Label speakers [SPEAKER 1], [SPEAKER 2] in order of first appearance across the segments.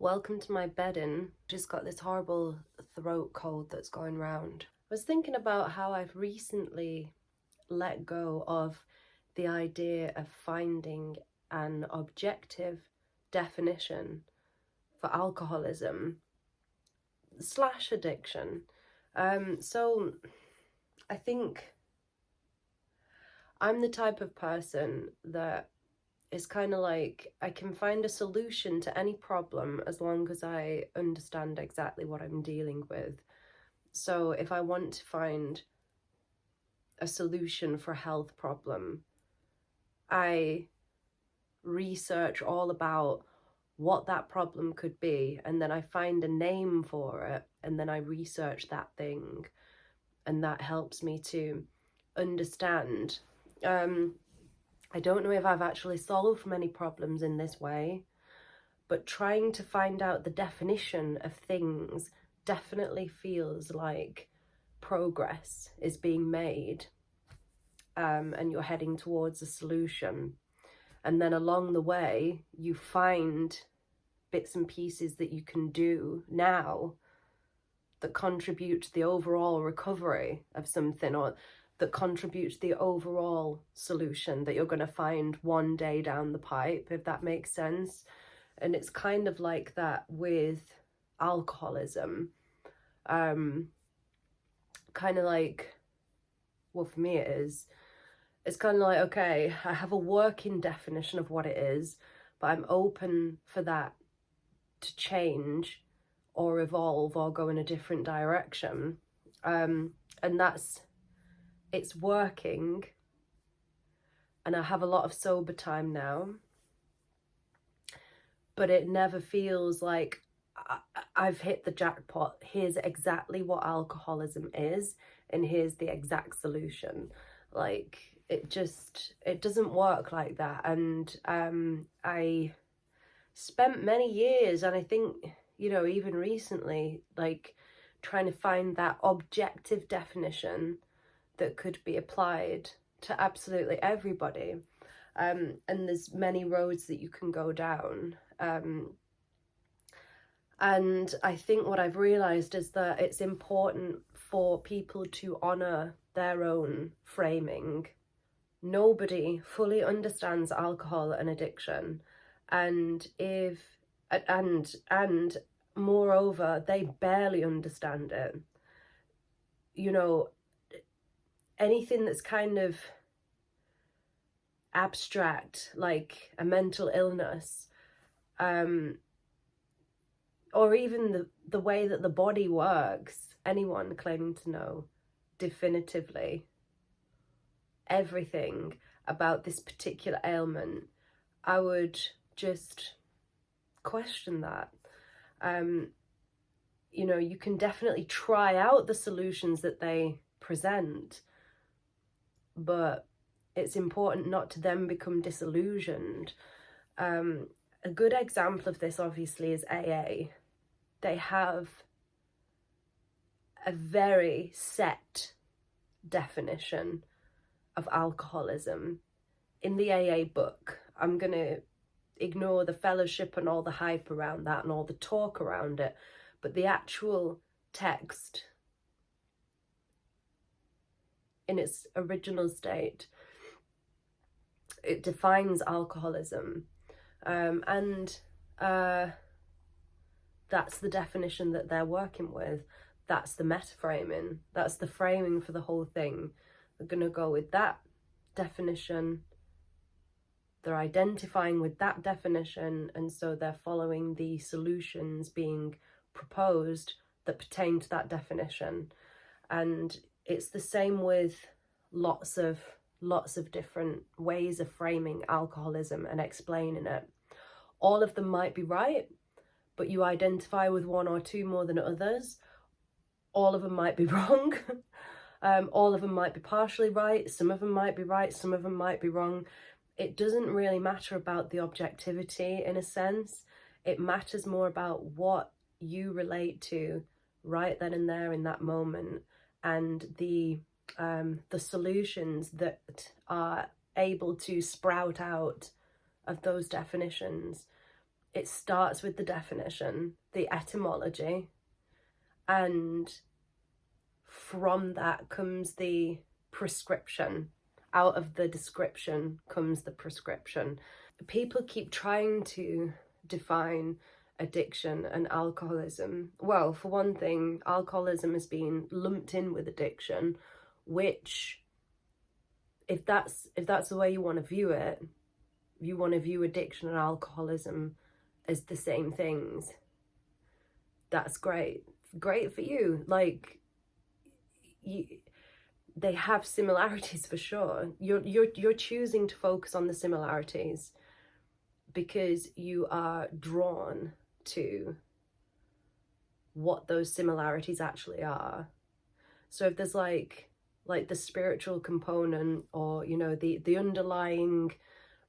[SPEAKER 1] Welcome to my bedding. Just got this horrible throat cold that's going round. I was thinking about how I've recently let go of the idea of finding an objective definition for alcoholism / addiction. So I think I'm the type of person that is kind of like I can find a solution to any problem as long as I understand exactly what I'm dealing with. So if I want to find a solution for a health problem, I research all about what that problem could be, and then I find a name for it, and then I research that thing, and that helps me to understand. I don't know if I've actually solved many problems in this way, but trying to find out the definition of things definitely feels like progress is being made, and you're heading towards a solution. And then along the way, you find bits and pieces that you can do now that contribute to the overall recovery of something, or that contribute to the overall solution that you're going to find one day down the pipe, if that makes sense. And it's kind of like that with alcoholism. Kind of like, well, for me it is. It's kind of like, okay, I have a working definition of what it is, but I'm open for that to change or evolve or go in a different direction. And it's working. And I have a lot of sober time now, but it never feels like I've hit the jackpot. Here's exactly what alcoholism is, and here's the exact solution. Like, it doesn't work like that. And I spent many years, and I think, even recently, like, trying to find that objective definition that could be applied to absolutely everybody. And there's many roads that you can go down. And I think what I've realised is that it's important for people to honour their own framing. Nobody fully understands alcohol and addiction, and moreover, they barely understand it. Anything that's kind of abstract, like a mental illness, or even the way that the body works, anyone claiming to know definitively everything about this particular ailment, I would just question that. You can definitely try out the solutions that they present, but it's important not to then become disillusioned. A good example of this, obviously, is AA. They have a very set definition of alcoholism. In the AA book, I'm going to ignore the fellowship and all the hype around that and all the talk around it, but the actual text in its original state, it defines alcoholism, and that's the definition that they're working with. That's the meta-framing. That's the framing for the whole thing. They're going to go with that definition. They're identifying with that definition, and so they're following the solutions being proposed that pertain to that definition. And it's the same with lots of different ways of framing alcoholism and explaining it. All of them might be right, but you identify with one or two more than others. All of them might be wrong. All of them might be partially right. Some of them might be right. Some of them might be wrong. It doesn't really matter about the objectivity, in a sense. It matters more about what you relate to right then and there in that moment, and the solutions that are able to sprout out of those definitions. it starts with the definition, the etymology, and from that comes the prescription. Out of the description comes the prescription. People keep trying to define addiction and alcoholism. Well, for one thing, alcoholism has been lumped in with addiction, which, if that's the way you want to view it, you want to view addiction and alcoholism as the same things, that's great for you. Like, they have similarities for sure. You're choosing to focus on the similarities because you are drawn to what those similarities actually are. So if there's like the spiritual component, or the underlying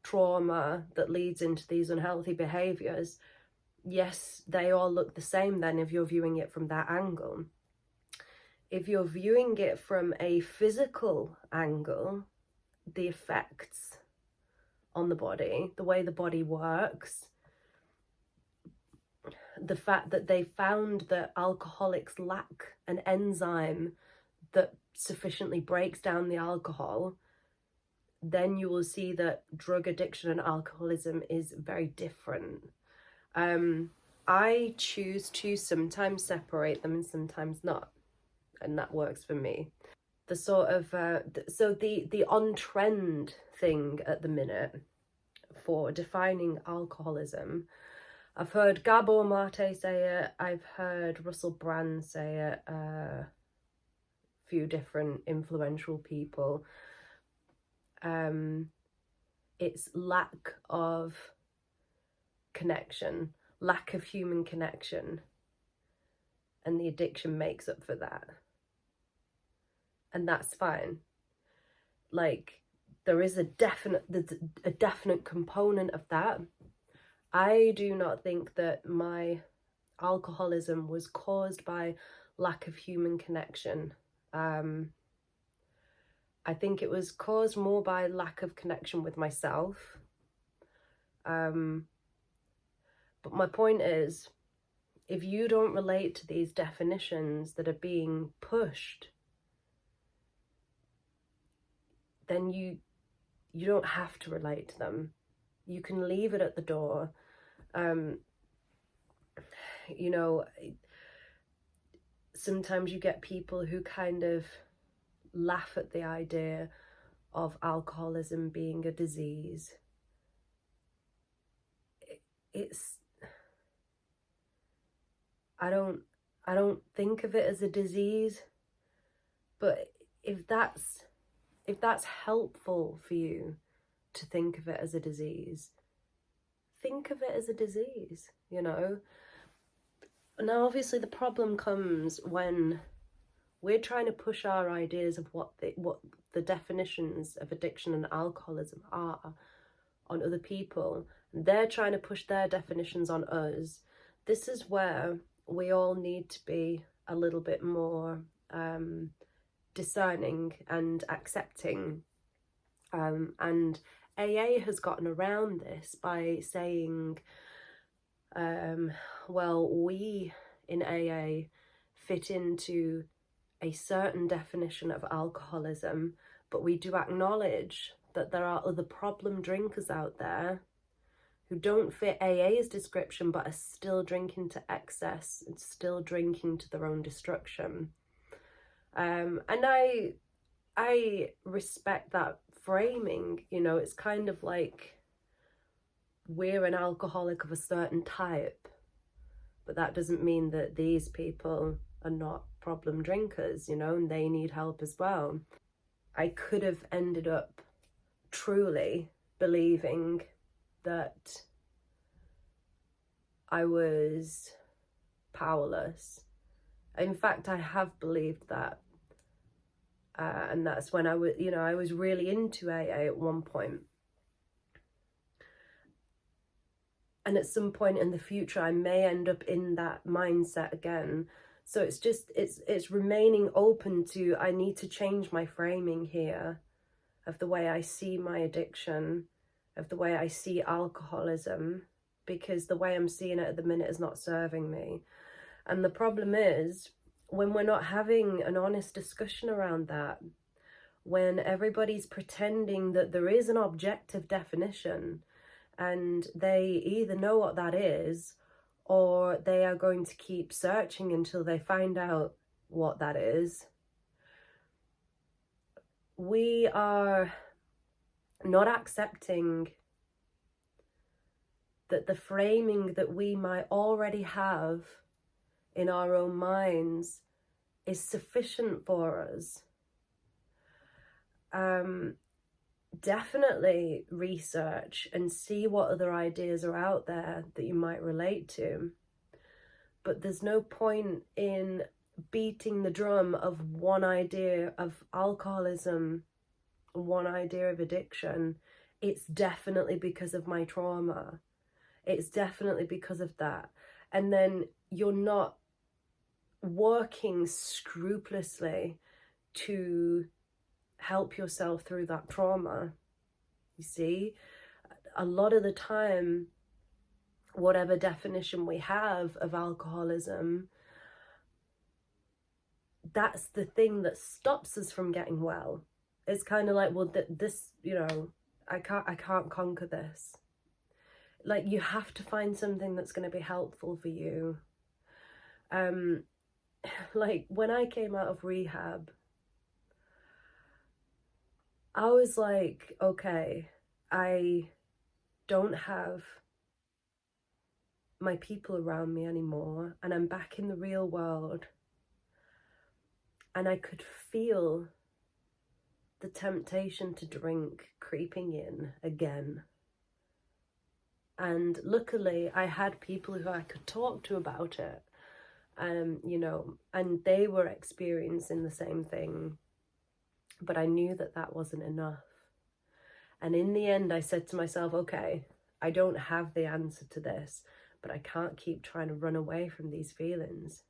[SPEAKER 1] trauma that leads into these unhealthy behaviors, yes, they all look the same then if you're viewing it from that angle. If you're viewing it from a physical angle, the effects on the body, the way the body works, the fact that they found that alcoholics lack an enzyme that sufficiently breaks down the alcohol, then you will see that drug addiction and alcoholism is very different. I choose to sometimes separate them and sometimes not, and that works for me. The sort of so the on trend thing at the minute for defining alcoholism, I've heard Gabor Mate say it, I've heard Russell Brand say it, a few different influential people. It's lack of connection, lack of human connection, and the addiction makes up for that. And that's fine. Like, there is a definite component of that. I do not think that my alcoholism was caused by lack of human connection. I think it was caused more by lack of connection with myself. But my point is, if you don't relate to these definitions that are being pushed, then you don't have to relate to them. You can leave it at the door. Sometimes you get people who kind of laugh at the idea of alcoholism being a disease. I don't think of it as a disease, but if that's helpful for you to think of it as a disease, think of it as a disease, Now, obviously the problem comes when we're trying to push our ideas of what the definitions of addiction and alcoholism are on other people. They're trying to push their definitions on us. This is where we all need to be a little bit more discerning and accepting. And AA has gotten around this by saying, well, we in AA fit into a certain definition of alcoholism, but we do acknowledge that there are other problem drinkers out there who don't fit AA's description but are still drinking to excess and still drinking to their own destruction. And I respect that framing. It's kind of like we're an alcoholic of a certain type, but that doesn't mean that these people are not problem drinkers, and they need help as well. I could have ended up truly believing that I was powerless. In fact, I have believed that. And that's when I was really into AA at one point. And at some point in the future, I may end up in that mindset again. So it's remaining open to, I need to change my framing here of the way I see my addiction, of the way I see alcoholism. because the way I'm seeing it at the minute is not serving me. And the problem is, when we're not having an honest discussion around that, when everybody's pretending that there is an objective definition and they either know what that is or they are going to keep searching until they find out what that is, we are not accepting that the framing that we might already have in our own minds is sufficient for us. Definitely research and see what other ideas are out there that you might relate to. But there's no point in beating the drum of one idea of alcoholism, one idea of addiction. It's definitely because of my trauma. It's definitely because of that. And then you're not working scrupulously to help yourself through that trauma. You see, a lot of the time, whatever definition we have of alcoholism, that's the thing that stops us from getting well. It's kind of like, well, this, you know, I can't conquer this. Like, you have to find something that's going to be helpful for you. Like, when I came out of rehab, I was like, okay, I don't have my people around me anymore, and I'm back in the real world, and I could feel the temptation to drink creeping in again. And luckily I had people who I could talk to about it, you know, and they were experiencing the same thing, but I knew that that wasn't enough. And in the end, I said to myself, okay, I don't have the answer to this, but I can't keep trying to run away from these feelings.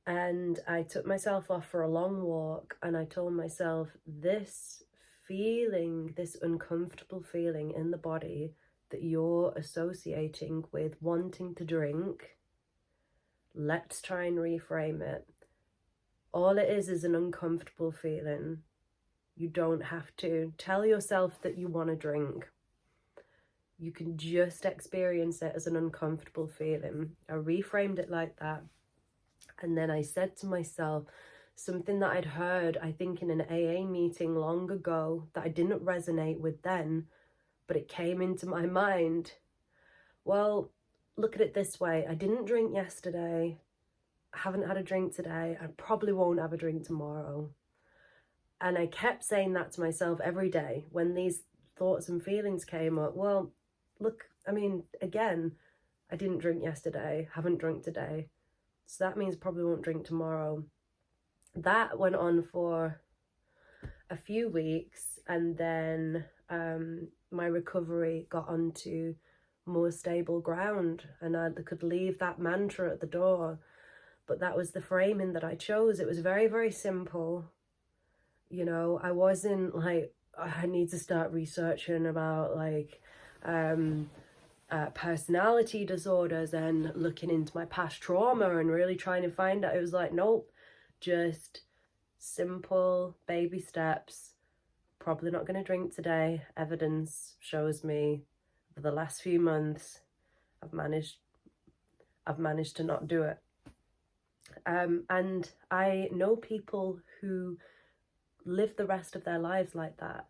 [SPEAKER 1] And I took myself off for a long walk, and I told myself, this feeling, this uncomfortable feeling in the body that you're associating with wanting to drink, let's try and reframe it. All it is an uncomfortable feeling. You don't have to tell yourself that you want to drink. You can just experience it as an uncomfortable feeling. I reframed it like that. And then I said to myself something that I'd heard, I think, in an AA meeting long ago that I didn't resonate with then, but it came into my mind. Well, look at it this way. I didn't drink yesterday. I haven't had a drink today. I probably won't have a drink tomorrow. And I kept saying that to myself every day when these thoughts and feelings came up. Well, look, I mean, again, I didn't drink yesterday, haven't drunk today. So that means I probably won't drink tomorrow. That went on for a few weeks, and then my recovery got onto more stable ground, and I could leave that mantra at the door. But that was the framing that I chose. It was very, very simple. You know, I wasn't like, I need to start researching about like personality disorders and looking into my past trauma and really trying to find out. It was like, nope, just simple baby steps. Probably not going to drink today. Evidence shows me for the last few months I've managed to not do it. And I know people who live the rest of their lives like that.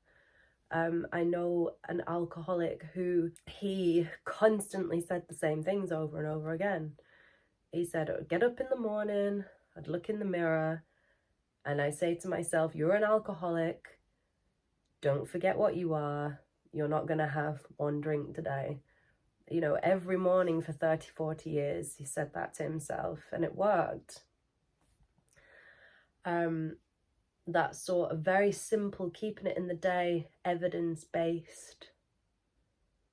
[SPEAKER 1] I know an alcoholic who he constantly said the same things over and over again. He said, I'd get up in the morning, I'd look in the mirror, and I say to myself, you're an alcoholic. Don't forget what you are. You're not going to have one drink today. You know, every morning for 30, 40 years, he said that to himself, and it worked. That sort of very simple, keeping it in the day, evidence-based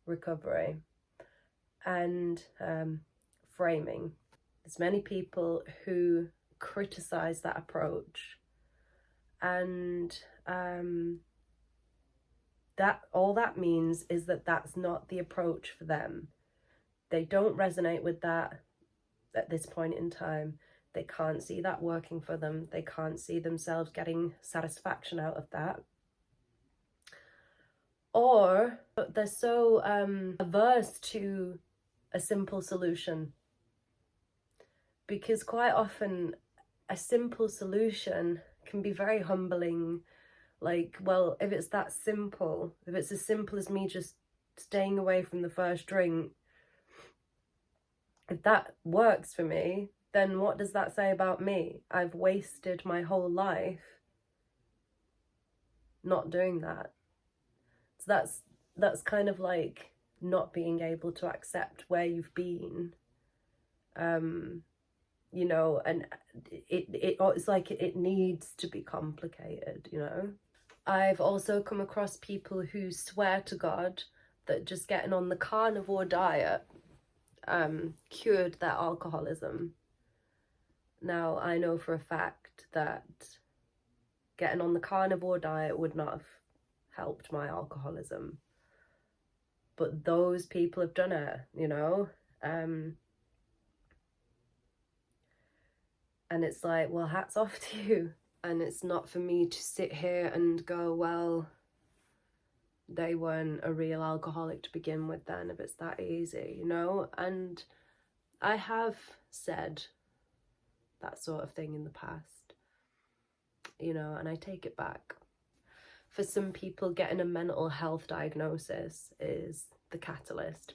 [SPEAKER 1] recovery and framing. There's many people who criticize that approach, and all that means is that that's not the approach for them. They don't resonate with that at this point in time. They can't see that working for them. They can't see themselves getting satisfaction out of that. Or they're so averse to a simple solution. Because quite often a simple solution can be very humbling. Like, well, if it's that simple, if it's as simple as me just staying away from the first drink, if that works for me, then what does that say about me? I've wasted my whole life not doing that. So that's kind of like not being able to accept where you've been. You know, and it's like it needs to be complicated, you know. I've also come across people who swear to God that just getting on the carnivore diet cured their alcoholism. Now, I know for a fact that getting on the carnivore diet would not have helped my alcoholism. But those people have done it, you know. And it's like, well, hats off to you. And it's not for me to sit here and go, well, they weren't a real alcoholic to begin with then, if it's that easy, you know? And I have said that sort of thing in the past, you know, and I take it back. For some people, getting a mental health diagnosis is the catalyst.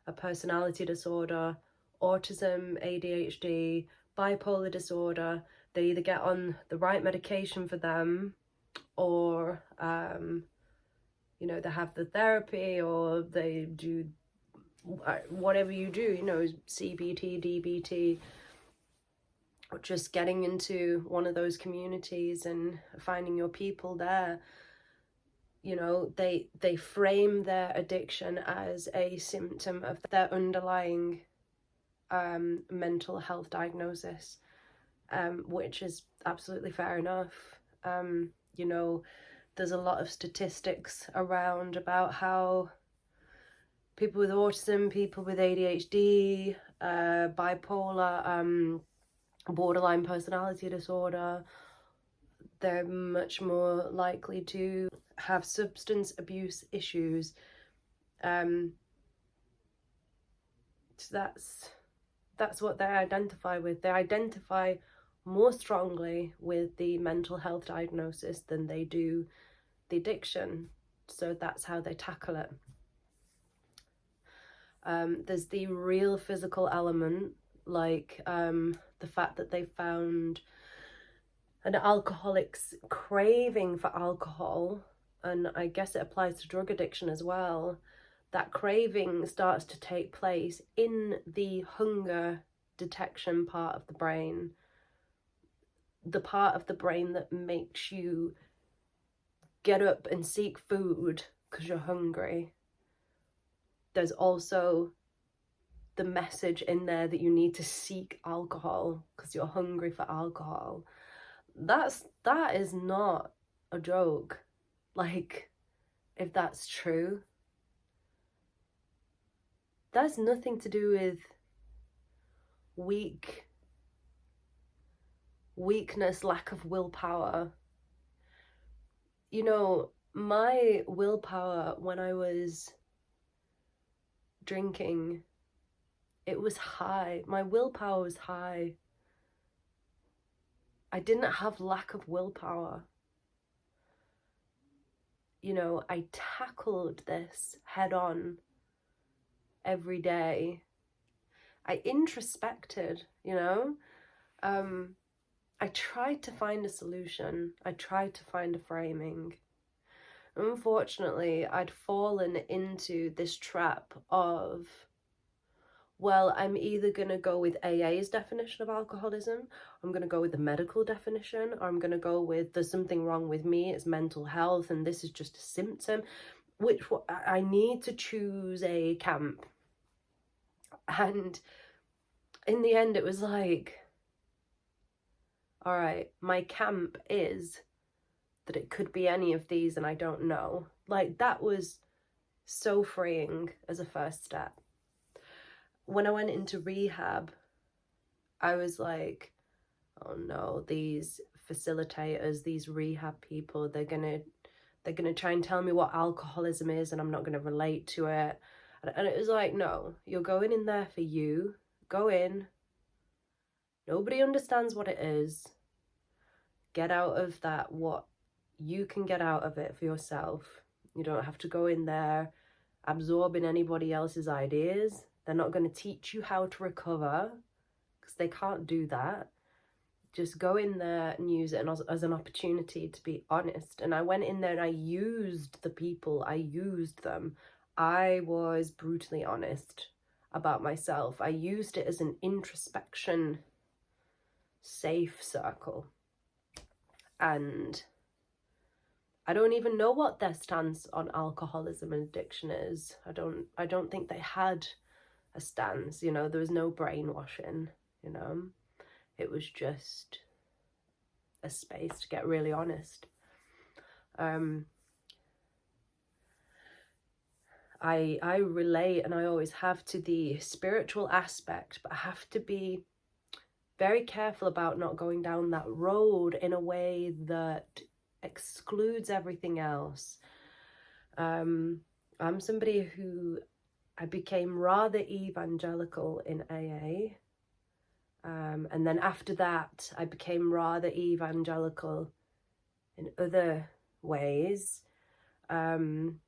[SPEAKER 1] A personality disorder, autism, ADHD, bipolar disorder, they either get on the right medication for them, or you know, they have the therapy, or they do whatever you do, you know, CBT, DBT, or just getting into one of those communities and finding your people there. You know, they frame their addiction as a symptom of their underlying mental health diagnosis, which is absolutely fair enough. You know, there's a lot of statistics around about how people with autism, people with ADHD, bipolar, borderline personality disorder, they're much more likely to have substance abuse issues. So that's what they identify with. They identify more strongly with the mental health diagnosis than they do the addiction. So that's how they tackle it. There's the real physical element, like the fact that they found an alcoholic's craving for alcohol, and I guess it applies to drug addiction as well. That craving starts to take place in the hunger detection part of the brain, the part of the brain that makes you get up and seek food because you're hungry. There's also the message in there that you need to seek alcohol because you're hungry for alcohol. That is not a joke. Like, if that's true, that's nothing to do with weakness, lack of willpower. You know, my willpower when I was drinking, it was high. My willpower was high. I didn't have lack of willpower. You know, I tackled this head on every day. I introspected, you know. I tried to find a solution. I tried to find a framing. Unfortunately, I'd fallen into this trap of, well, I'm either going to go with AA's definition of alcoholism, I'm going to go with the medical definition, or I'm going to go with there's something wrong with me, it's mental health, and this is just a symptom, which I need to choose a camp. And in the end, it was like, all right, my camp is that it could be any of these and I don't know. like, that was so freeing as a first step. When I went into rehab, I was like, oh no, these facilitators, these rehab people, they're gonna try and tell me what alcoholism is, and I'm not gonna relate to it. And it was like, no, you're going in there for you. Go in. Nobody understands what it is. Get out of that what you can get out of it for yourself. You don't have to go in there absorbing anybody else's ideas. They're not going to teach you how to recover, because they can't do that. Just go in there and use it as an opportunity to be honest. And I went in there and I used the people, I used them. I was brutally honest about myself. I used it as an introspection safe circle. And I don't even know what their stance on alcoholism and addiction is. I don't think they had a stance, you know. There was no brainwashing, you know. It was just a space to get really honest. I relate, and I always have, to the spiritual aspect, but I have to be very careful about not going down that road in a way that excludes everything else. I'm somebody who, I became rather evangelical in AA. And then after that, I became rather evangelical in other ways. And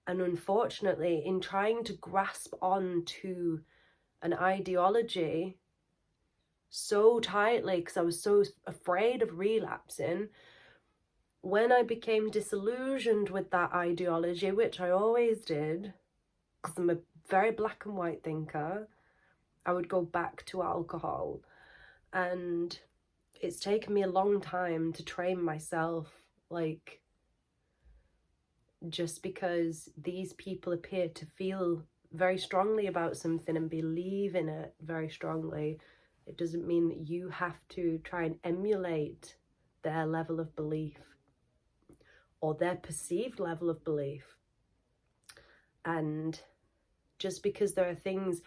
[SPEAKER 1] unfortunately, in trying to grasp on to an ideology so tightly, because I was so afraid of relapsing, when I became disillusioned with that ideology, which I always did, because I'm a very black and white thinker, I would go back to alcohol. And it's taken me a long time to train myself, like, just because these people appear to feel very strongly about something and believe in it very strongly, it doesn't mean that you have to try and emulate their level of belief or their perceived level of belief. And just because there are things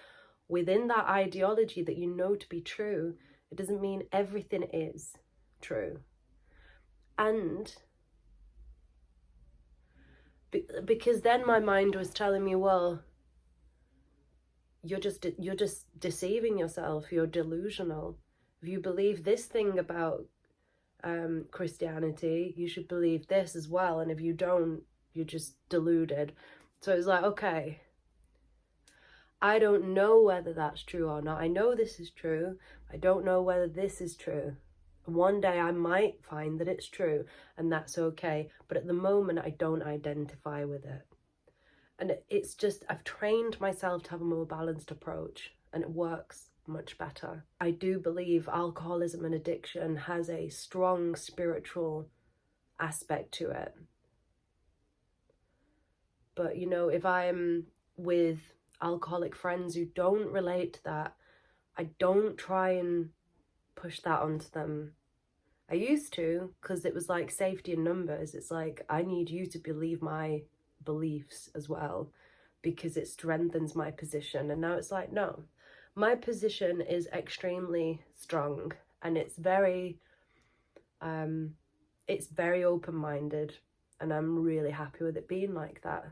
[SPEAKER 1] within that ideology that you know to be true, it doesn't mean everything is true. And because then my mind was telling me, well, you're just deceiving yourself, you're delusional. If you believe this thing about Christianity, you should believe this as well, and if you don't, you're just deluded. So it was like, okay, I don't know whether that's true or not. I know this is true. I don't know whether this is true. One day I might find that it's true, and that's okay. But at the moment, I don't identify with it. And it's just, I've trained myself to have a more balanced approach, and it works much better. I do believe alcoholism and addiction has a strong spiritual aspect to it. But, you know, if I'm with alcoholic friends who don't relate to that, I don't try and push that onto them. I used to, because it was like safety in numbers. It's like, I need you to believe my beliefs as well, because it strengthens my position. And now it's like, no, my position is extremely strong, and it's very open-minded, and I'm really happy with it being like that.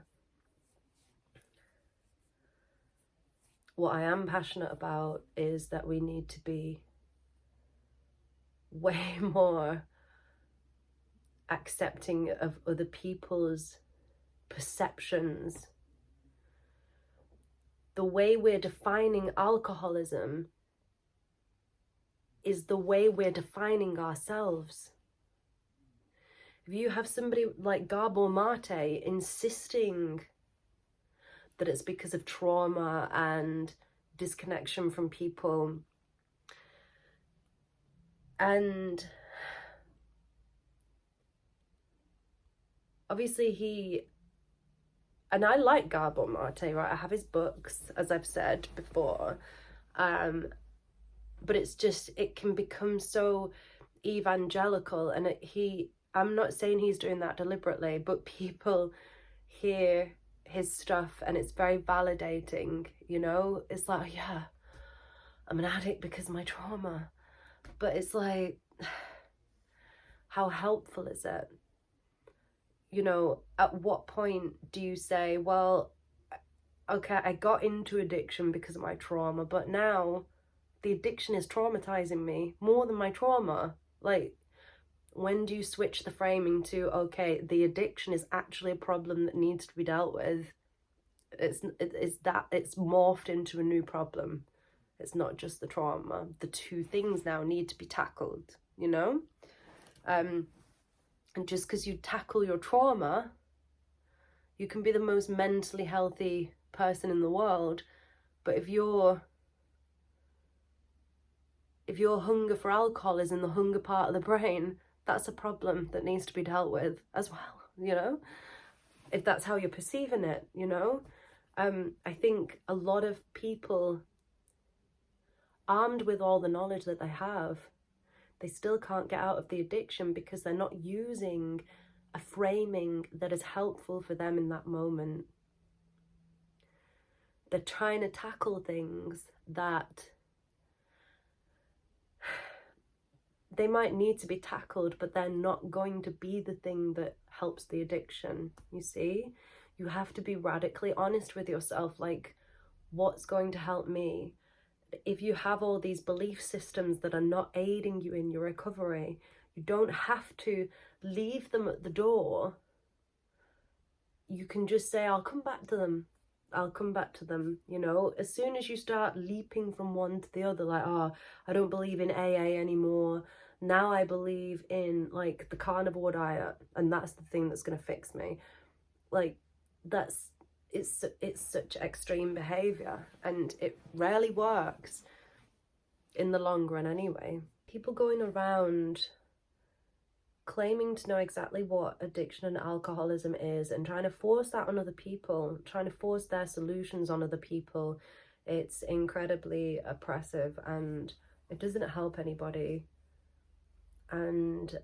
[SPEAKER 1] What I am passionate about is that we need to be way more accepting of other people's perceptions. The way we're defining alcoholism is the way we're defining ourselves. If you have somebody like Gabor Mate insisting that it's because of trauma and disconnection from people, and obviously and I like Gabor Mate, right? I have his books, as I've said before, but it's just, it can become so evangelical, and I'm not saying he's doing that deliberately, but people hear his stuff and it's very validating, you know? It's like, oh, yeah, I'm an addict because of my trauma. But it's like, how helpful is it? You know, at what point do you say, well, okay, I got into addiction because of my trauma, but now the addiction is traumatizing me more than my trauma? Like, when do you switch the framing to, okay, the addiction is actually a problem that needs to be dealt with? It's morphed into a new problem. It's not just the trauma. The two things now need to be tackled, you know? And just because you tackle your trauma, you can be the most mentally healthy person in the world, but if your hunger for alcohol is in the hunger part of the brain, that's a problem that needs to be dealt with as well, you know? If that's how you're perceiving it, you know? I think a lot of people, armed with all the knowledge that they have, they still can't get out of the addiction because they're not using a framing that is helpful for them in that moment. They're trying to tackle things that they might need to be tackled, but they're not going to be the thing that helps the addiction, you see? You have to be radically honest with yourself, like, what's going to help me? If you have all these belief systems that are not aiding you in your recovery, you don't have to leave them at the door. You can just say, I'll come back to them. I'll come back to them, you know? As soon as you start leaping from one to the other, like, oh, I don't believe in AA anymore. Now I believe in, like, the carnivore diet, and that's the thing that's going to fix me. Like, it's such extreme behavior, and it rarely works in the long run anyway. People going around claiming to know exactly what addiction and alcoholism is and trying to force that on other people, trying to force their solutions on other people, it's incredibly oppressive and it doesn't help anybody. And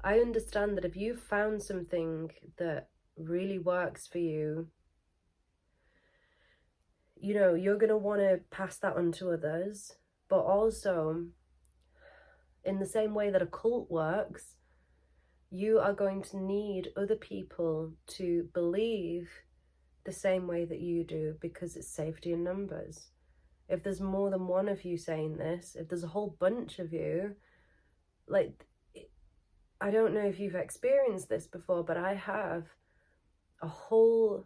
[SPEAKER 1] I understand that if you've found something that really works for you, you know, you're going to want to pass that on to others, but also in the same way that a cult works, you are going to need other people to believe the same way that you do, because it's safety in numbers. If there's more than one of you saying this, if there's a whole bunch of you, like, I don't know if you've experienced this before, but I have, a whole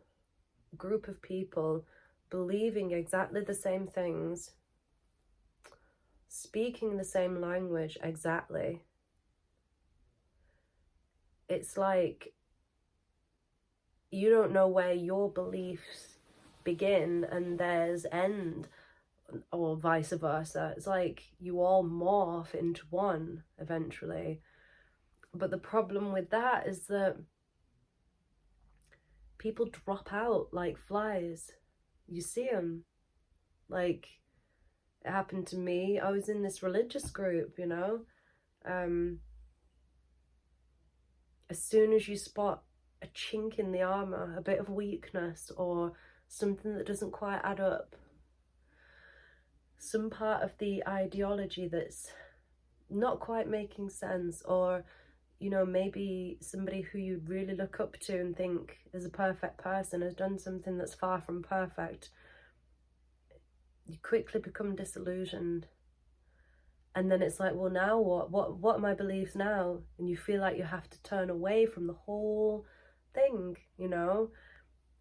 [SPEAKER 1] group of people believing exactly the same things, speaking the same language exactly. It's like you don't know where your beliefs begin and theirs end, or vice versa. It's like you all morph into one eventually. But the problem with that is that people drop out like flies. You see them. Like, it happened to me. I was in this religious group, you know. As soon as you spot a chink in the armor, a bit of weakness, or something that doesn't quite add up, some part of the ideology that's not quite making sense, or, you know, maybe somebody who you really look up to and think is a perfect person has done something that's far from perfect, you quickly become disillusioned. And then it's like, well, now what are my beliefs now? And you feel like you have to turn away from the whole thing, you know,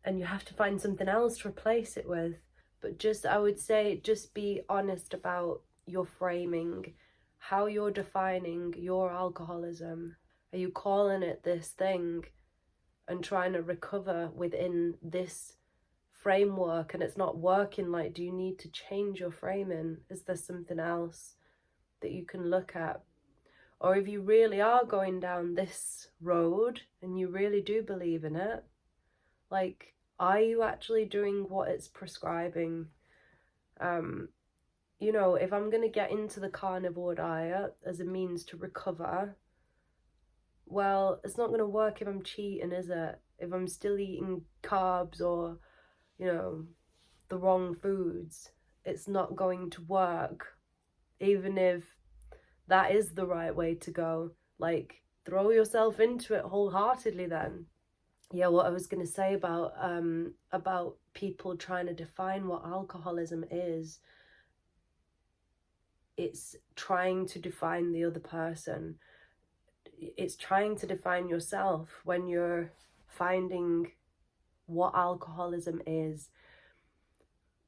[SPEAKER 1] and you have to find something else to replace it with. But just, I would say, just be honest about your framing, how you're defining your alcoholism. Are you calling it this thing and trying to recover within this framework and it's not working? Like, do you need to change your framing? Is there something else that you can look at? Or if you really are going down this road and you really do believe in it, like, are you actually doing what it's prescribing? you know, if I'm going to get into the carnivore diet as a means to recover, well, it's not going to work if I'm cheating, is it? If I'm still eating carbs or, you know, the wrong foods, it's not going to work, even if that is the right way to go. Like, throw yourself into it wholeheartedly then. Yeah, what I was going to say about people trying to define what alcoholism is, it's trying to define the other person. It's trying to define yourself when you're finding what alcoholism is.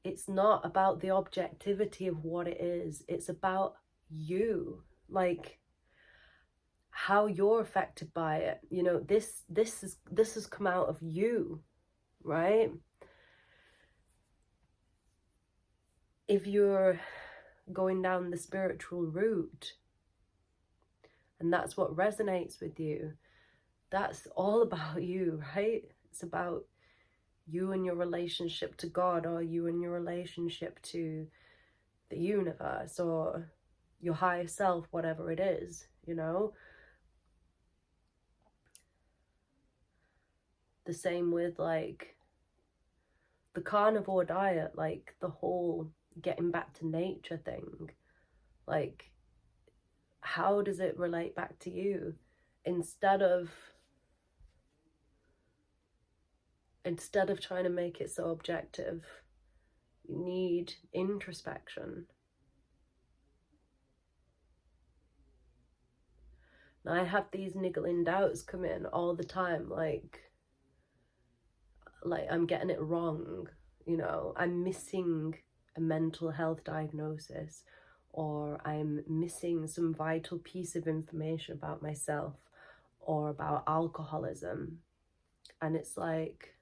[SPEAKER 1] It's not about the objectivity of what it is. It's about you, like how you're affected by it. You know, this has come out of you, right? If you're going down the spiritual route and that's what resonates with you, that's all about you, right? It's about you and your relationship to God, or you and your relationship to the universe, or your higher self, whatever it is, you know? The same with like the carnivore diet, like the whole getting back to nature thing. Like, how does it relate back to you? Instead of trying to make it so objective, you need introspection. And I have these niggling doubts come in all the time, like I'm getting it wrong, you know, I'm missing a mental health diagnosis, or I'm missing some vital piece of information about myself or about alcoholism. And it's like,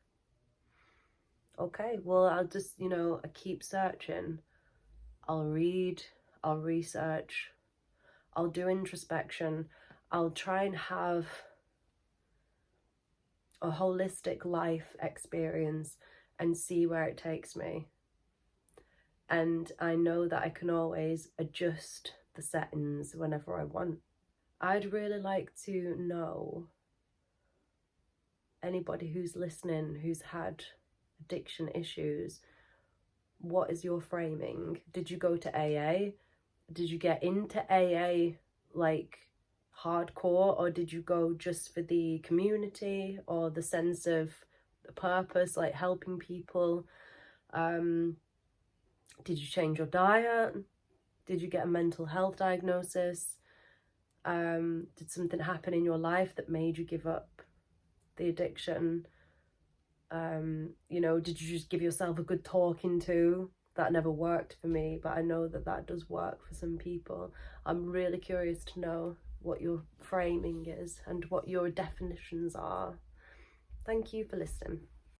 [SPEAKER 1] okay, well, I'll just, you know, I keep searching. I'll read, I'll research, I'll do introspection. I'll try and have a holistic life experience and see where it takes me. And I know that I can always adjust the settings whenever I want. I'd really like to know anybody who's listening who's had addiction issues. What is your framing? Did you go to AA? Did you get into AA like hardcore, or did you go just for the community or the sense of the purpose, like helping people? Did you change your diet? Did you get a mental health diagnosis? Did something happen in your life that made you give up the addiction? You know, did you just give yourself a good talking to? That never worked for me, but I know that that does work for some people. I'm really curious to know what your framing is and what your definitions are. Thank you for listening.